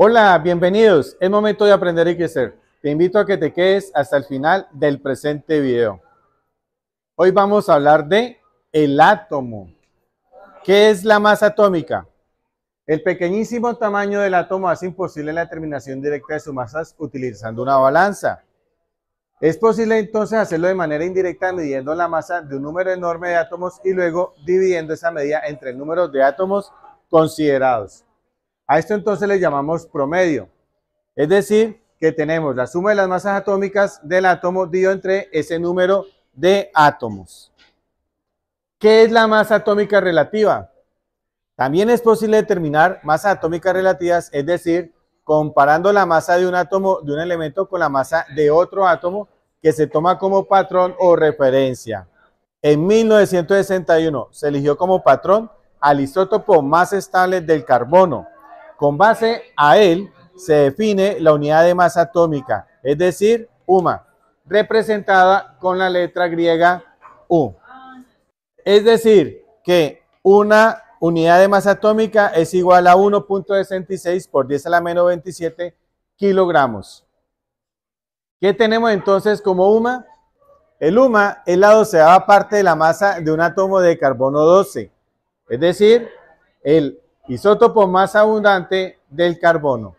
Hola, bienvenidos. Es momento de aprender y crecer. Te invito a que te quedes hasta el final del presente video. Hoy vamos a hablar de el átomo. ¿Qué es la masa atómica? El pequeñísimo tamaño del átomo hace imposible la determinación directa de sus masas utilizando una balanza. Es posible entonces hacerlo de manera indirecta midiendo la masa de un número enorme de átomos y luego dividiendo esa medida entre el número de átomos considerados. A esto entonces le llamamos promedio. Es decir, que tenemos la suma de las masas atómicas del átomo dividido entre ese número de átomos. ¿Qué es la masa atómica relativa? También es posible determinar masas atómicas relativas, es decir, comparando la masa de un átomo de un elemento con la masa de otro átomo que se toma como patrón o referencia. En 1961 se eligió como patrón al isótopo más estable del carbono. Con base a él se define la unidad de masa atómica, es decir, UMA, representada con la letra griega U. Es decir, que una unidad de masa atómica es igual a 1.66 por 10 a la menos 27 kilogramos. ¿Qué tenemos entonces como UMA? El UMA es la doceava parte de la masa de un átomo de carbono 12, es decir, el isótopo más abundante del carbono.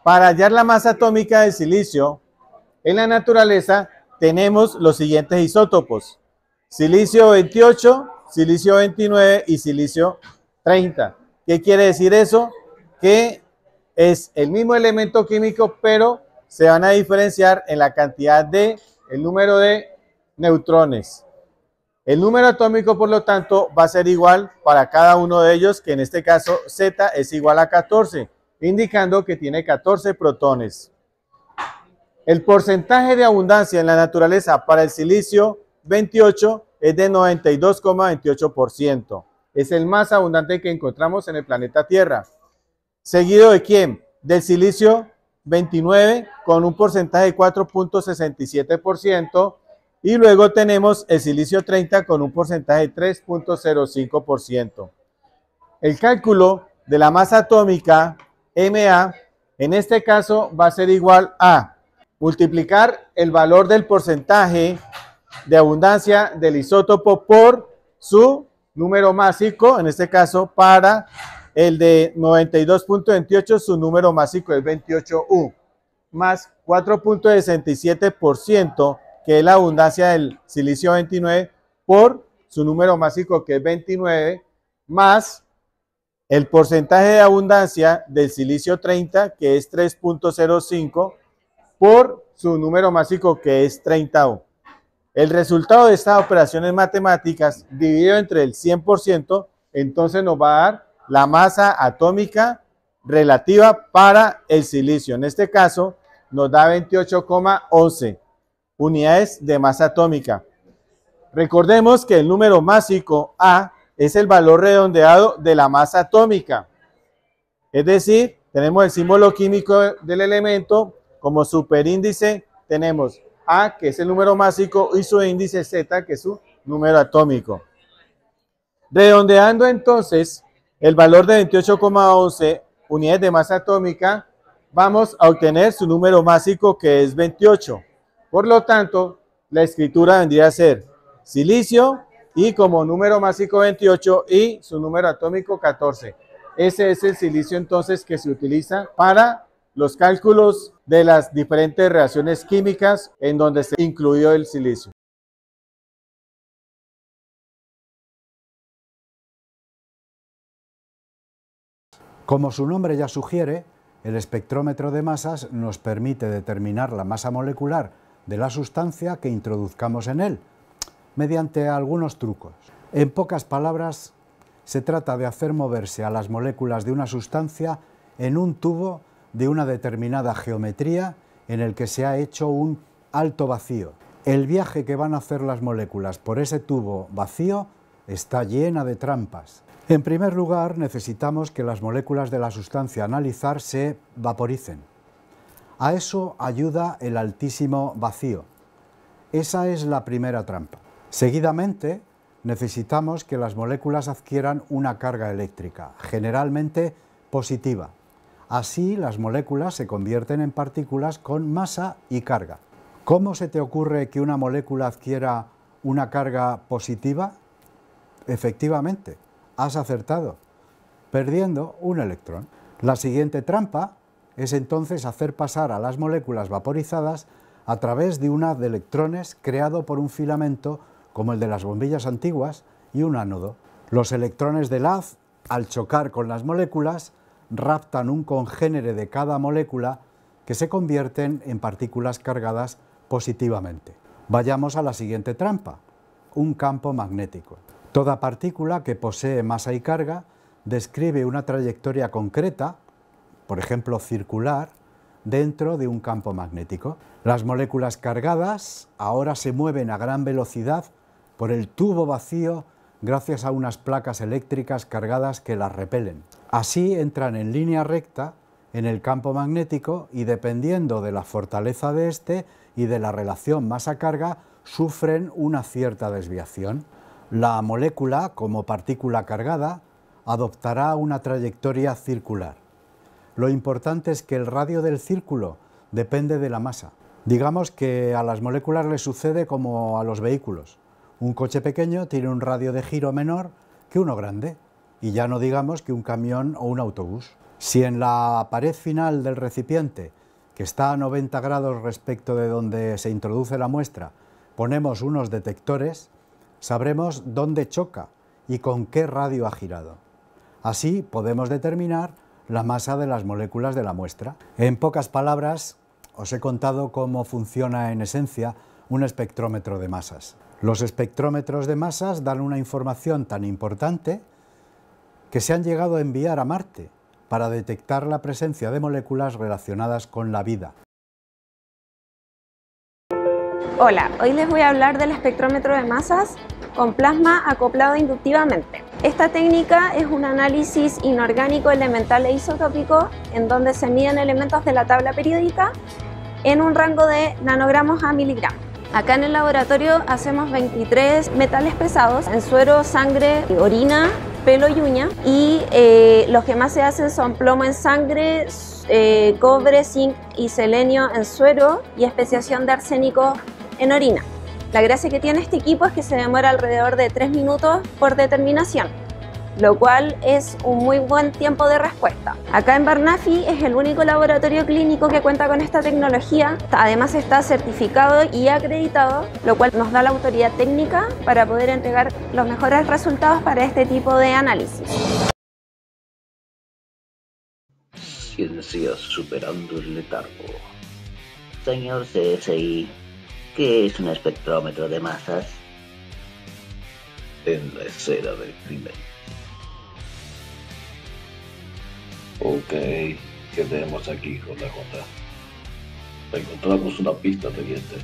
Para hallar la masa atómica del silicio, en la naturaleza tenemos los siguientes isótopos: silicio 28, silicio 29 y silicio 30. ¿Qué quiere decir eso? Que es el mismo elemento químico, pero se van a diferenciar en la cantidad de el número de neutrones. El número atómico, por lo tanto, va a ser igual para cada uno de ellos, que en este caso Z es igual a 14, indicando que tiene 14 protones. El porcentaje de abundancia en la naturaleza para el silicio 28 es de 92,28%. Es el más abundante que encontramos en el planeta Tierra. ¿Seguido de quién? Del silicio 29 con un porcentaje de 4.67%. Y luego tenemos el silicio 30 con un porcentaje de 3.05%. El cálculo de la masa atómica MA en este caso va a ser igual a multiplicar el valor del porcentaje de abundancia del isótopo por su número másico, en este caso para el de 92.28 su número másico es 28U, más 4.67%, que es la abundancia del silicio 29, por su número másico que es 29, más el porcentaje de abundancia del silicio 30, que es 3.05, por su número másico que es 30U. El resultado de estas operaciones matemáticas dividido entre el 100%, entonces nos va a dar la masa atómica relativa para el silicio. En este caso nos da 28,11 unidades de masa atómica. Recordemos que el número másico A es el valor redondeado de la masa atómica. Es decir, tenemos el símbolo químico del elemento como superíndice, tenemos A, que es el número másico, y su índice Z, que es su número atómico. Redondeando entonces el valor de 28,11 unidades de masa atómica, vamos a obtener su número másico, que es 28. Por lo tanto, la escritura vendría a ser silicio y como número másico 28 y su número atómico 14. Ese es el silicio entonces que se utiliza para los cálculos de las diferentes reacciones químicas en donde se incluyó el silicio. Como su nombre ya sugiere, el espectrómetro de masas nos permite determinar la masa molecular de la sustancia que introduzcamos en él, mediante algunos trucos. En pocas palabras, se trata de hacer moverse a las moléculas de una sustancia en un tubo de una determinada geometría en el que se ha hecho un alto vacío. El viaje que van a hacer las moléculas por ese tubo vacío está llena de trampas. En primer lugar, necesitamos que las moléculas de la sustancia a analizar se vaporicen. A eso ayuda el altísimo vacío. Esa es la primera trampa. Seguidamente, necesitamos que las moléculas adquieran una carga eléctrica, generalmente positiva. Así, las moléculas se convierten en partículas con masa y carga. ¿Cómo se te ocurre que una molécula adquiera una carga positiva? Efectivamente, has acertado, perdiendo un electrón. La siguiente trampa es entonces hacer pasar a las moléculas vaporizadas a través de un haz de electrones creado por un filamento como el de las bombillas antiguas y un ánodo. Los electrones del haz, al chocar con las moléculas, raptan un congénere de cada molécula que se convierten en partículas cargadas positivamente. Vayamos a la siguiente trampa, un campo magnético. Toda partícula que posee masa y carga describe una trayectoria concreta, por ejemplo circular, dentro de un campo magnético. Las moléculas cargadas ahora se mueven a gran velocidad por el tubo vacío gracias a unas placas eléctricas cargadas que las repelen. Así entran en línea recta en el campo magnético y, dependiendo de la fortaleza de este y de la relación masa-carga, sufren una cierta desviación. La molécula, como partícula cargada, adoptará una trayectoria circular. Lo importante es que el radio del círculo depende de la masa. Digamos que a las moléculas les sucede como a los vehículos. Un coche pequeño tiene un radio de giro menor que uno grande, y ya no digamos que un camión o un autobús. Si en la pared final del recipiente, que está a 90 grados respecto de donde se introduce la muestra, ponemos unos detectores, sabremos dónde choca y con qué radio ha girado. Así podemos determinar la masa de las moléculas de la muestra. En pocas palabras, os he contado cómo funciona en esencia un espectrómetro de masas. Los espectrómetros de masas dan una información tan importante que se han llegado a enviar a Marte para detectar la presencia de moléculas relacionadas con la vida. Hola, hoy les voy a hablar del espectrómetro de masas con plasma acoplado inductivamente. Esta técnica es un análisis inorgánico, elemental e isotópico en donde se miden elementos de la tabla periódica en un rango de nanogramos a miligramos. Acá en el laboratorio hacemos 23 metales pesados en suero, sangre, orina, pelo y uña, y los que más se hacen son plomo en sangre, cobre, zinc y selenio en suero y especiación de arsénico en orina. La gracia que tiene este equipo es que se demora alrededor de 3 minutos por determinación, lo cual es un muy buen tiempo de respuesta. Acá en Barnafi es el único laboratorio clínico que cuenta con esta tecnología. Además está certificado y acreditado, lo cual nos da la autoridad técnica para poder entregar los mejores resultados para este tipo de análisis. Ciencias superando el letargo. Señor CSI, ¿qué es un espectrómetro de masas? En la escena del crimen. Ok, ¿qué tenemos aquí, JJ? Encontramos una pista, teniente.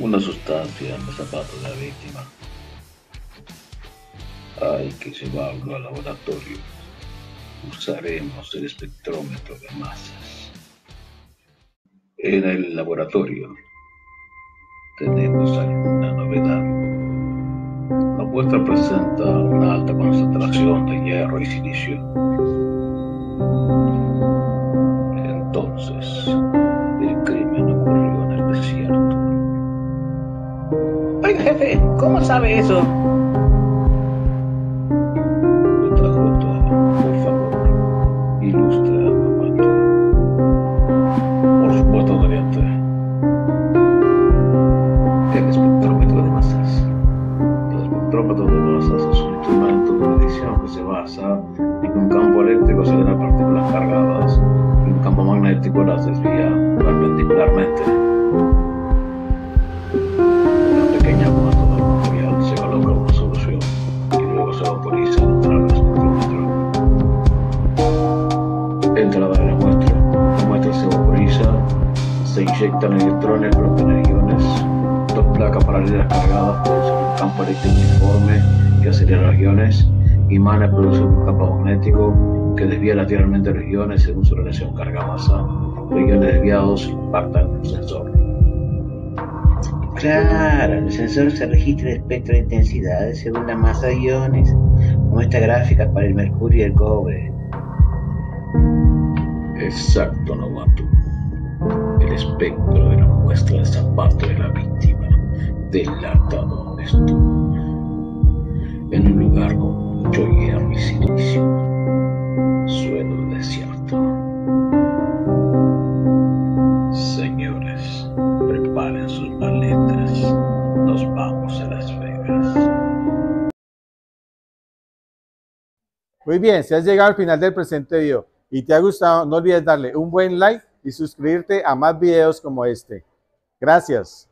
Una sustancia en el zapato de la víctima. Hay que llevarlo al laboratorio. Usaremos el espectrómetro de masas. En el laboratorio tenemos alguna novedad. La muestra presenta una alta concentración de hierro y silicio. Entonces, el crimen ocurrió en el desierto. Oiga, jefe, ¿cómo sabe eso? Otra jota, por favor, ilustre al momento. Por supuesto, teniente. El espectrómetro de masas. El espectrómetro de masas es un instrumento de medición que se basa en un campo eléctrico se da partículas cargadas y un campo magnético las desvía perpendicularmente. inyectan electrones protoniones. Dos placas paralelas cargadas producen un campo eléctrico uniforme que acelera los iones. Imanes producen un campo magnético que desvía lateralmente los iones según su relación carga-masa. Los iones desviados impactan en un sensor. Claro, en el sensor se registra el espectro de intensidades según la masa de iones, como esta gráfica para el mercurio y el cobre. Exacto, novato. El espectro de la muestra de zapato de la víctima delata dónde estuvo. En un lugar con mucho hierro y silicio. Suelo desierto. Señores, preparen sus maletas. Nos vamos a Las Vegas. Muy bien, si has llegado al final del presente video y te ha gustado, no olvides darle un buen like y suscribirte a más videos como este. Gracias.